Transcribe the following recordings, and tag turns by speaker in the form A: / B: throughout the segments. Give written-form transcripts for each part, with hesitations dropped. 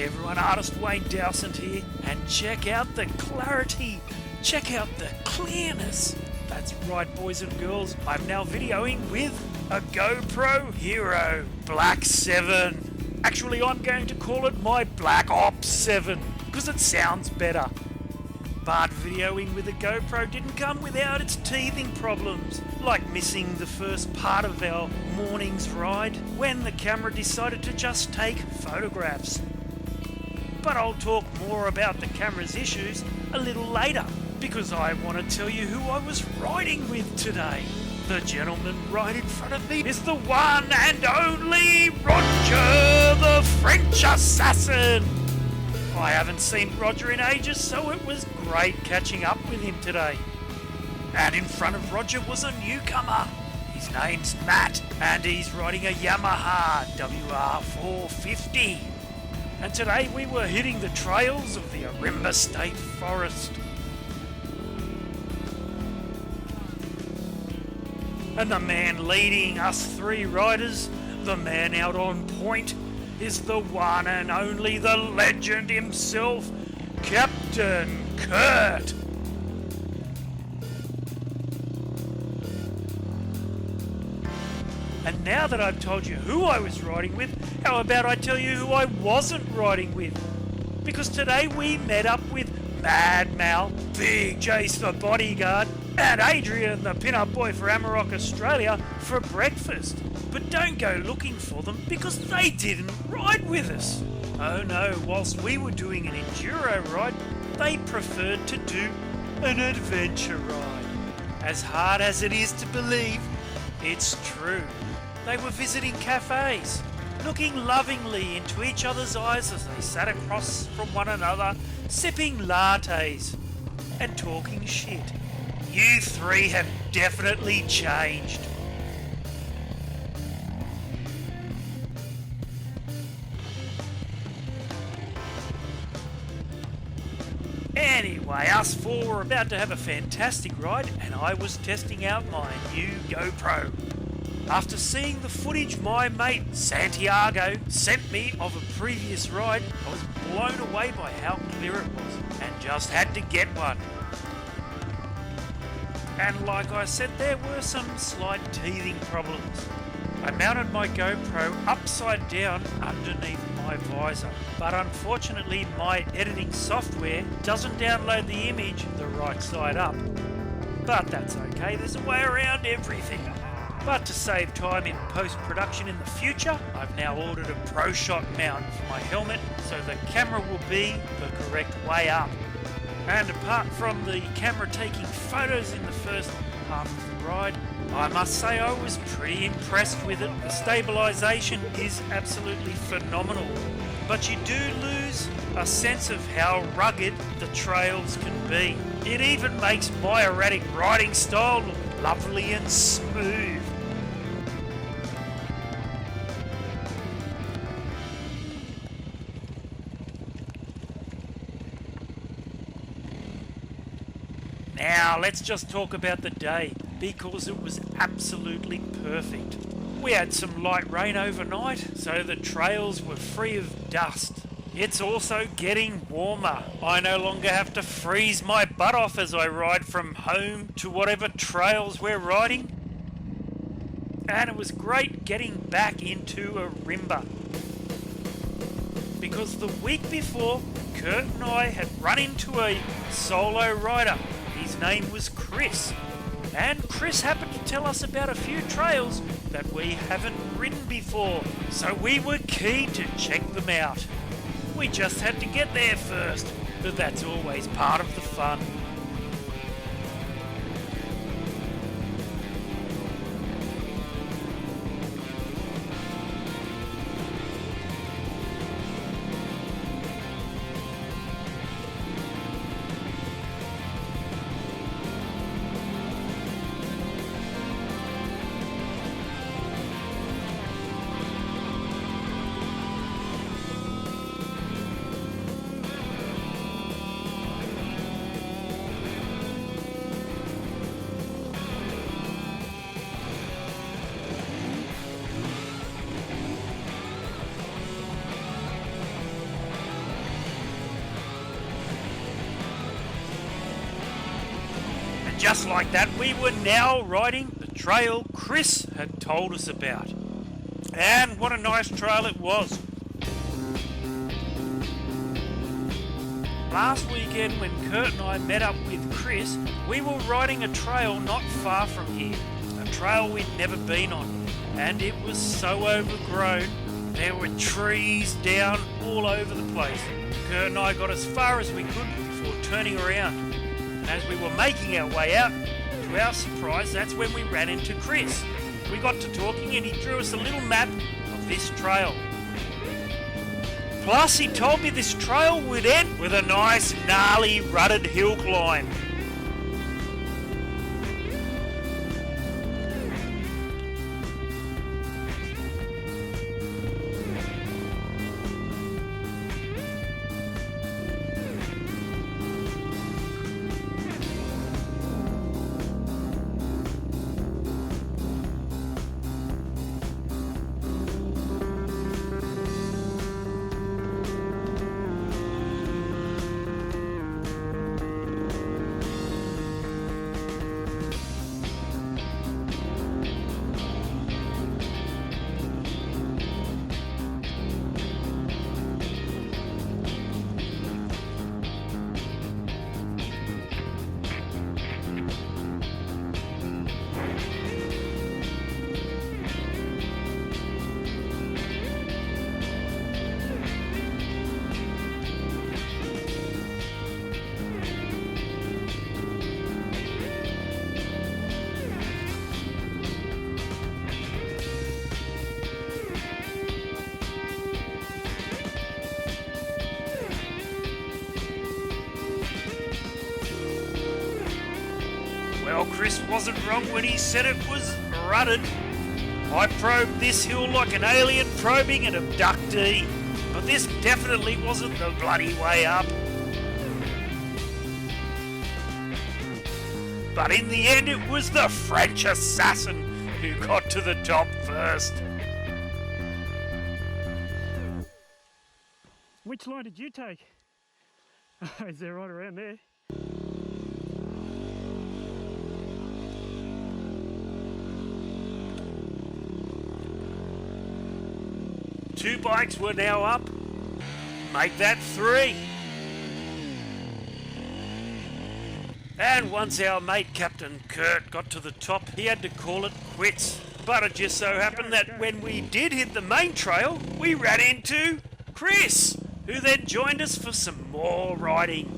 A: G'day everyone, artist Wayne Dowsett here, and check out the clarity, check out the clearness. That's right boys and girls, I'm now videoing with a GoPro Hero Black 7. Actually I'm going to call it my Black Ops 7, because it sounds better. But videoing with a GoPro didn't come without its teething problems, like missing the first part of our morning's ride when the camera decided to just take photographs. But I'll talk more about the camera's issues a little later, because I want to tell you who I was riding with today. The gentleman right in front of me is the one and only Roger the French Assassin. I haven't seen Roger in ages, so it was great catching up with him today. And in front of Roger was a newcomer. His name's Matt, and he's riding a Yamaha WR250. And today we were hitting the trails of the Ourimbah State Forest. And the man leading us three riders, the man out on point, is the one and only, the legend himself, Captain Kurt. And now that I've told you who I was riding with, how about I tell you who I wasn't riding with? Because today we met up with Mad Mal, Big Jace the bodyguard, and Adrian the pin-up boy for Amarok Australia for breakfast. But don't go looking for them because they didn't ride with us. Oh no, whilst we were doing an enduro ride, they preferred to do an adventure ride. As hard as it is to believe, it's true. They were visiting cafes, looking lovingly into each other's eyes as they sat across from one another, sipping lattes and talking shit. You three have definitely changed. Anyway, us four were about to have a fantastic ride and I was testing out my new GoPro. After seeing the footage my mate Santiago sent me of a previous ride, I was blown away by how clear it was and just had to get one. And like I said, there were some slight teething problems. I mounted my GoPro upside down underneath my visor, but unfortunately my editing software doesn't download the image the right side up. But that's okay, there's a way around everything. But to save time in post-production in the future, I've now ordered a ProShot mount for my helmet so the camera will be the correct way up. And apart from the camera taking photos in the first half of the ride, I must say I was pretty impressed with it. The stabilisation is absolutely phenomenal, but you do lose a sense of how rugged the trails can be. It even makes my erratic riding style look lovely and smooth. Now let's just talk about the day, because it was absolutely perfect. We had some light rain overnight, so the trails were free of dust. It's also getting warmer. I no longer have to freeze my butt off as I ride from home to whatever trails we're riding. And it was great getting back into Ourimbah, because the week before, Kurt and I had run into a solo rider. His name was Chris, and Chris happened to tell us about a few trails that we haven't ridden before, so we were keen to check them out. We just had to get there first, but that's always part of the fun. just like that, we were now riding the trail Chris had told us about. And what a nice trail it was. Last weekend when Kurt and I met up with Chris, we were riding a trail not far from here. A trail we'd never been on. And it was so overgrown. There were trees down all over the place. Kurt and I got as far as we could before turning around. And as we were making our way out, to our surprise, that's when we ran into Chris. We got to talking and he drew us a little map of this trail. Plus, he told me this trail would end with a nice, gnarly, rutted hill climb. Well, Chris wasn't wrong when he said it was rutted. I probed this hill like an alien probing an abductee, but this definitely wasn't the bloody way up. But in the end, it was the French assassin who got to the top first.
B: Which line did you take? Is there right around there?
A: Two bikes were now up. Make that 3. And once our mate Captain Kurt got to the top, he had to call it quits. But it just so happened that when we did hit the main trail, we ran into Chris, who then joined us for some more riding.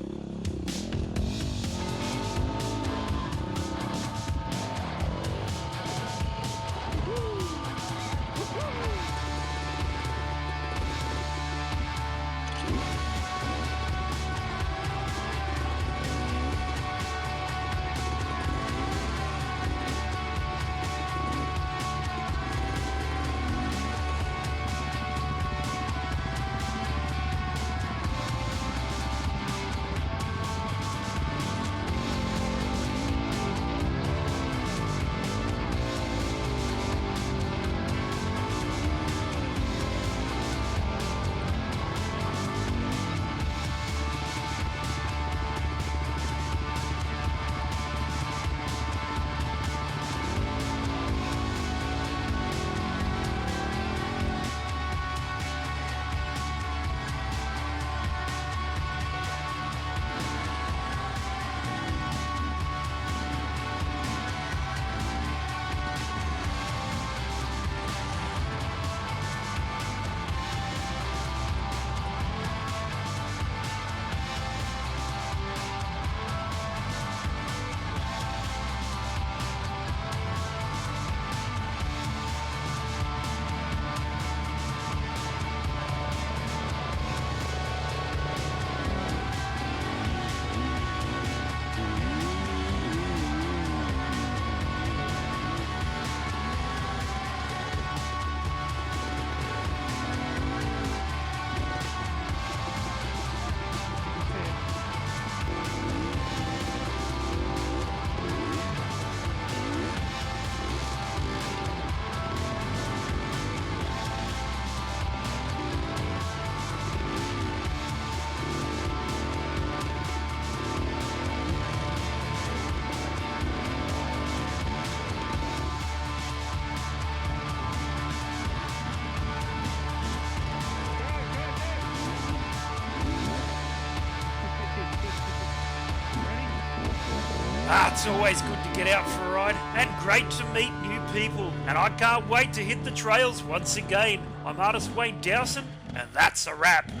A: it's always good to get out for a ride and great to meet new people. And I can't wait to hit the trails once again. I'm artist Wayne Dowson, and that's a wrap.